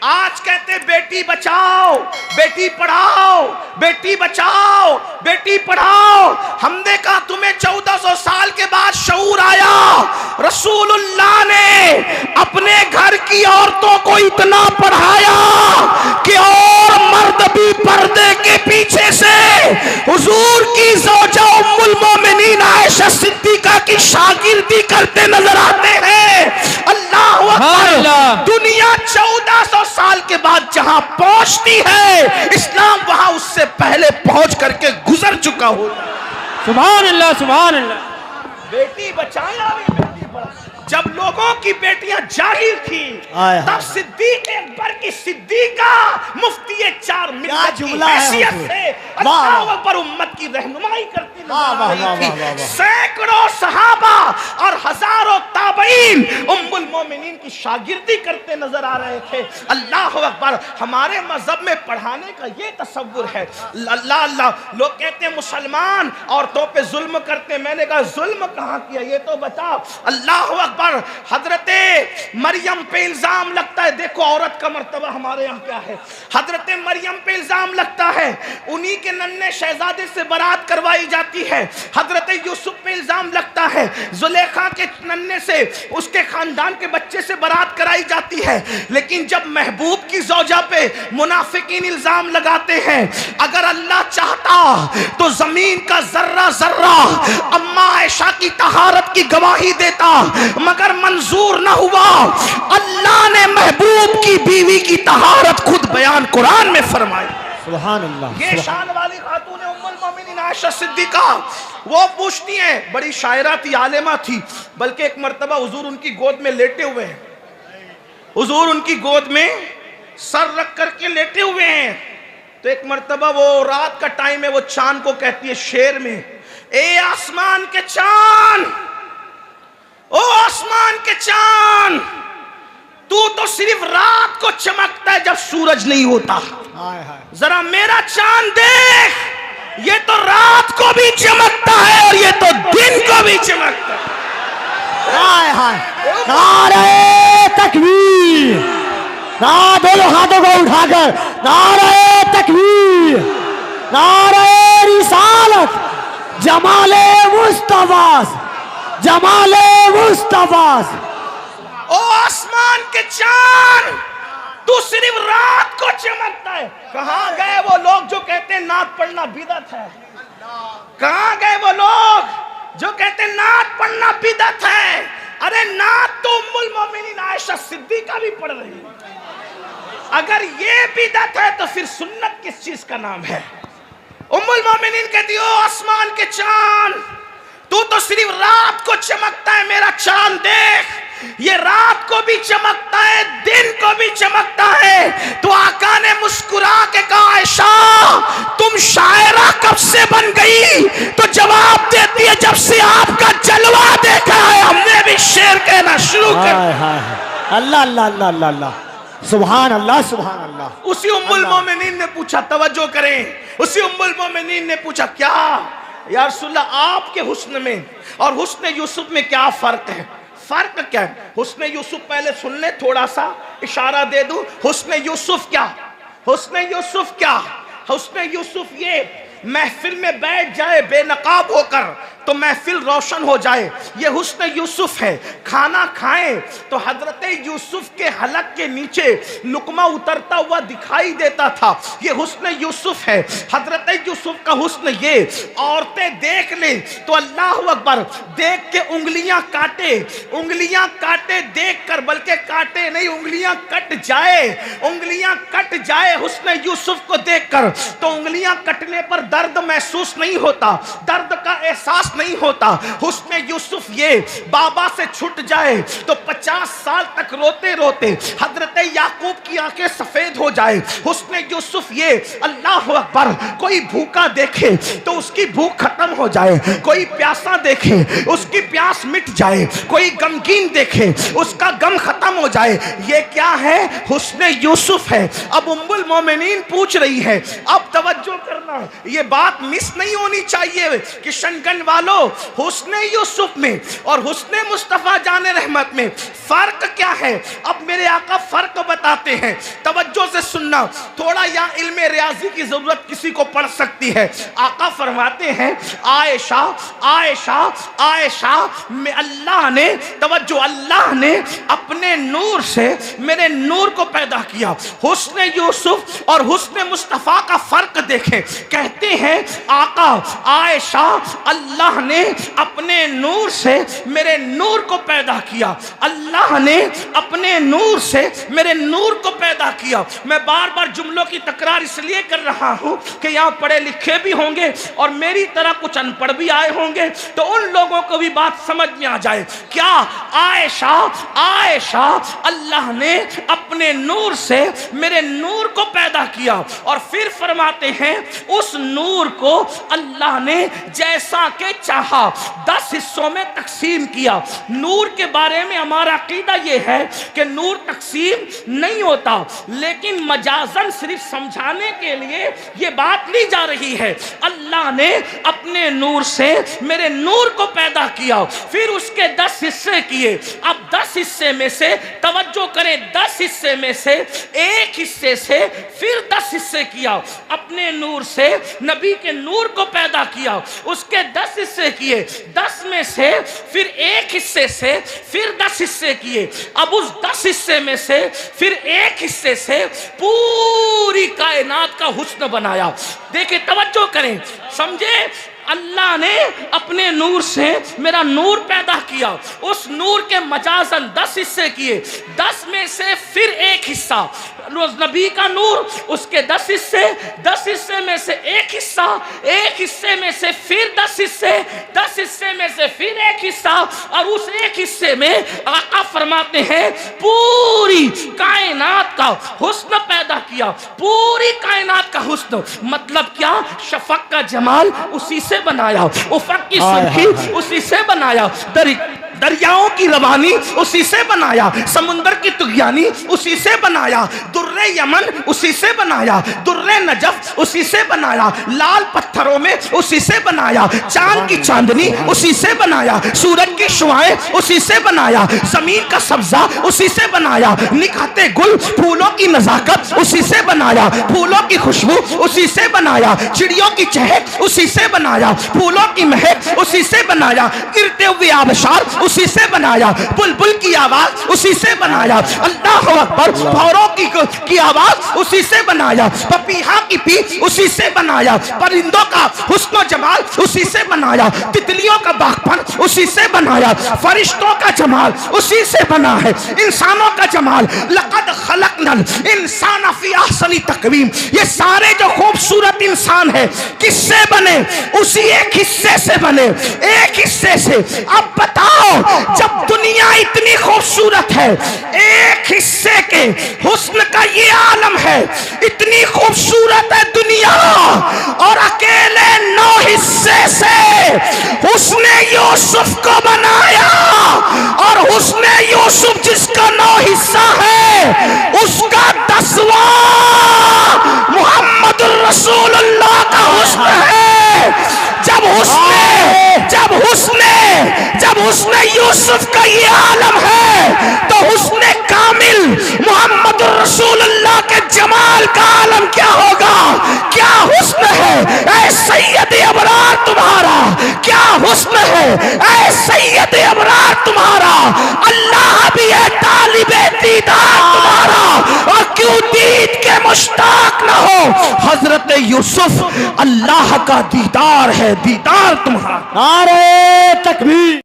आज कहते बेटी बचाओ बेटी पढ़ाओ, बेटी बचाओ बेटी पढ़ाओ। हमने कहा तुम्हें 1400 साल के बाद शऊर आया। रसूलुल्लाह ने अपने घर की औरतों को इतना पढ़ाया कि और मर्द भी पर्दे के पीछे से हुजूर की ज़ौजा उम्मुल मोमिनीन आयशा सिद्दीका की शागिर्दी करते नजर आते हैं। अल्लाह अकबर। दुनिया 1400 साल के बाद जहां पहुंचती है, इस्लाम वहां उससे पहले पहुंच करके गुजर चुका होता है। सुभान अल्लाह, सुभान अल्लाह। बेटी बचाया बेटी पढ़ाओ। जब लोगों की बेटियां जाहिल थी, तब सिद्दीक अकबर की सिद्दीका मुफ्ती 4 मिल्लत की हैसियत से अल्लाह पर उम्मत की रहनुमाई करती नजर आ रही थी। सैकड़ों सहाबा और हजारों ताबईन उम्मुल मोमिनीन की शागिर्दी करते नजर आ रहे थे। अल्लाह अकबर। हमारे मजहब में पढ़ाने का ये तसव्वुर है। अल्लाह अल्लाह। लोग कहते हैं मुसलमान औरतों पे जुल्म करते। मैंने कहा जुल्म कहाँ किया ये तो बताओ। अल्लाह अकबर। हजरते मरियम पे इल्जाम लगता है। देखो औरत का मर्तबा हमारे यहाँ क्या है। हजरते मरियम पे इल्जाम लगता है, उन्हीं के नन्हे शहजादे से बारात करवाई जाती है। हजरते यूसुफ पे इल्जाम लगता है, जुलेखा के नन्हे से उसके खानदान के बच्चे से बारात कराई जाती है। लेकिन जब महबूब की ज़ौजा पे मुनाफिकीन इल्जाम लगाते हैं, अगर अल्लाह चाहता तो जमीन का जर्रा जर्रा अम्मा आयशा की तहारत की गवाही देता, मगर मंजूर न हुआ। अल्लाह ने महबूब की बीवी की तहारत खुद बयान कुरान में फरमाई। सुभान अल्लाह। ये शान वाली खातून उम्मुल मोमिनीन आयशा सिद्दीका, वो पूछती हैं, बड़ी शायरा थी, आलिमा थी, बल्कि एक मर्तबा हुजूर उनकी गोद में लेटे हुए हैं। हुजूर उनकी गोद में सर रख करके लेटे हुए हैं। तो एक मर्तबा वो रात का टाइम है, वो चांद को कहती है शेर में, ए आसमान के चांद, ओ आसमान के चांद, तू तो सिर्फ रात को चमकता है जब सूरज नहीं होता। जरा मेरा चांद देख, ये तो रात को भी चमकता है और ये तो दिन को भी चमकता है। हाय हाय। नारे तकबीर। दोनों हाथों को उठाकर नारे तकबीर, नारे रिसालत, जमाले मुस्तफा, जमाले मुस्तफा। ओ आसमान के चांद, तू सिर्फ रात को चमकता है। कहां गए वो लोग जो कहते हैं नात पढ़ना बिदअत है? कहां गए वो लोग जो कहते हैं नात पढ़ना बिदअत है? अरे नात तो उम्मुल मोमिनीन आयशा सिद्दीका भी पढ़ रही है। अगर ये बिदअत है तो फिर सुन्नत किस चीज का नाम है? उम्मुल मोमिनीन कहती हो आसमान के चांद, तू तो सिर्फ रात को चमकता है, मेरा चांद देख, ये रात को भी चमकता है, दिन को भी चमकता है। तो आका ने मुस्कुरा के कहा, आयशा तुम शायरा कब से बन गई? तो जवाब देती है, जब से आपका जलवा देखा है हमने भी शेर कहना शुरू कर। अल्लाह अल्लाह अल्लाह अल्लाह अल्लाह। सुभान अल्लाह, सुभान अल्लाह। उसी उम्मुल मोमिनीन ने पूछा, तवज्जो करें, उसी उम्मुल मोमिनीन ने पूछा, क्या या रसूलल्लाह आपके हुस्न में और हुस्न यूसुफ में क्या फर्क है? फर्क क्या है? हुस्न यूसुफ पहले सुन ले, थोड़ा सा इशारा दे दूं। हुस्न यूसुफ क्या? हुस्न यूसुफ क्या? हुस्न यूसुफ ये महफिल में बैठ जाए बेनकाब होकर तो महफिल रोशन हो जाए, ये हुस्न यूसुफ है। खाना खाएं तो हजरत यूसुफ के हलक के नीचे लुकमा उतरता हुआ दिखाई देता था, ये हुस्न यूसुफ है। हजरत यूसुफ का हुस्न ये, औरतें देख ले तो अल्लाह अकबर, देख के उंगलियां काटे, उंगलियां काटे देख कर, बल्कि काटे नहीं उंगलियां कट जाए, उंगलियां कट जाए हुस्न यूसुफ को देख कर। तो उंगलियां कटने पर दर्द महसूस नहीं होता, दर्द का एहसास नहीं होता। हुस्न यूसुफ ये, बाबा से छूट जाए तो 50 साल तक रोते रोते हजरत याकूब की आंखें सफेद हो जाए। हुस्न यूसुफ ये, अल्लाह अकबर, कोई भूखा देखे तो उसकी भूख खत्म हो जाए, कोई प्यासा देखे उसकी प्यास मिट जाए, कोई गमगीन देखे उसका गम खत्म हो जाए। ये क्या है? हुस्न यूसुफ है। अब उम्मुल मोमिनीन पूछ रही है, अब तवज्जो करना, ये बात मिस नहीं होनी चाहिए किशनगंज वालों, हुस्न यूसुफ में और हुस्न मुस्तफा जाने रहमत में फर्क क्या है? अब मेरे आका फर्क बताते हैं। तवज्जो से सुनना, थोड़ा यहाँ इल्मे रियाजी की जरूरत किसी को पड़ सकती है। आका फरमाते हैं आयशा आयशा आयशा में अल्लाह ने, तवज्जो, अल्लाह ने अपने नूर से मेरे नूर को पैदा किया। हुस्न यूसुफ और हुस्न मुस्तफ़ा का फर्क देखें। कहते हैं आका आयशा अल्लाह ने अपने नूर से मेरे नूर को पैदा किया, अल्लाह ने अपने नूर से मेरे नूर को पैदा किया। मैं बार बार जुमलों की तकरार इसलिए कर रहा हूं कि यहां पढ़े लिखे भी होंगे और मेरी तरह कुछ अनपढ़ भी आए होंगे, तो उन लोगों को भी बात समझ में आ जाए। क्या आयशा आयशा अल्लाह ने अपने नूर से मेरे नूर को पैदा किया और फिर फरमाते हैं उस नूर को अल्लाह ने जैसा के चाहा 10 हिस्सों में तकसीम किया। नूर के बारे में हमारा अकीदा यह है कि नूर तकसीम नहीं होता, लेकिन मजाजन सिर्फ समझाने के लिए यह बात ली जा रही है। अल्लाह ने अपने नूर से मेरे नूर को पैदा किया, फिर उसके 10 हिस्से किए। अब 10 हिस्से में से, तवज्जो करें, 10 हिस्से में से एक हिस्से से फिर 10 हिस्से किया। अपने नूर से नबी के नूर को पैदा किया, उसके 10 हिस्से किए, 10 में से फिर एक हिस्से से फिर 10 हिस्से किए। अब उस 10 हिस्से में से फिर एक हिस्से से पूरी कायनात का हुस्न बनाया। देखिए, तवज्जो करें, समझे। अल्लाह ने अपने नूर से मेरा नूर पैदा किया, उस नूर के मजाजन 10 हिस्से किए, 10 में से फिर एक हिस्सा रोज नबी का नूर, उसके 10 हिस्से, 10 हिस्से में से एक हिस्सा, एक हिस्से में से फिर 10 हिस्से, 10 हिस्से में से फिर एक हिस्सा, और उस एक हिस्से में आका फरमाते हैं पूरी कायनात का हुस्न पैदा किया। पूरी कायनात का हुस्न मतलब क्या? शफक का जमाल उसी से बनाया, उफक की सुर्खी उसी से बनाया, दरियाओं की रवानी उसी से बनाया, समुंदर की तुगयानी उसी से बनाया, दुर्रे यमन उसी से बनाया, दुर्रे नजफ उसी से बनाया, लाल पत्थरों में उसी से बनाया, चांद की चांदनी उसी से बनाया, सूरज की शुआएं उसी से बनाया, जमीन का सब्जा उसी से बनाया, निखाते गुल फूलों की नजाकत उसी से बनाया, फूलों की खुशबू उसी से बनाया, चिड़ियों की चहक उसी से बनाया, फूलों की महक उसी से बनाया, गिरते हुए आबशार उसी से बनाया, बुलबुल की आवाज उसी से बनाया, अल्लाह अकबर, भौरों की आवाज उसी से बनाया, पपीहा की पीठ उसी से बनाया, परिंदों का हुस्न जमाल उसी से बनाया, तितलियों का बागपन उसी से बनाया, फरिश्तों का जमाल उसी से बना है, इंसानों का जमाल लक़द खलक़नल इंसान फी अहसनी तक़वीम। ये सारे जो खूबसूरत इंसान है किससे बने? उसी एक हिस्से से बने, एक हिस्से से। अब बताओ, जब दुनिया इतनी खूबसूरत है, एक हिस्से के हुस्न का ये आलम है, इतनी खूबसूरत है दुनिया, और अकेले 9 हिस्से से हुस्न यूसुफ को बनाया, और हुस्न यूसुफ जिसका 9 हिस्सा है उसका 10वां मुहम्मदुर रसूलुल्लाह का हुस्न है। जब हुस्न यूसुफ का ये आलम है, तो हुस्न कामिल मुहम्मद रसूलुल्लाह के जमाल का आलम क्या होगा? क्या हुस्न है ऐ सैयद अबरार तुम्हारा, क्या हुस्न है ऐ सैयद अबरार तुम्हारा। अल्लाह भी है तालिबे दीदार तुम्हारा, और क्यों दीद के मुश्ताक न हो। हजरत यूसुफ अल्लाह का दीदार है, दीदार तुम्हारा। नारे तकबीर।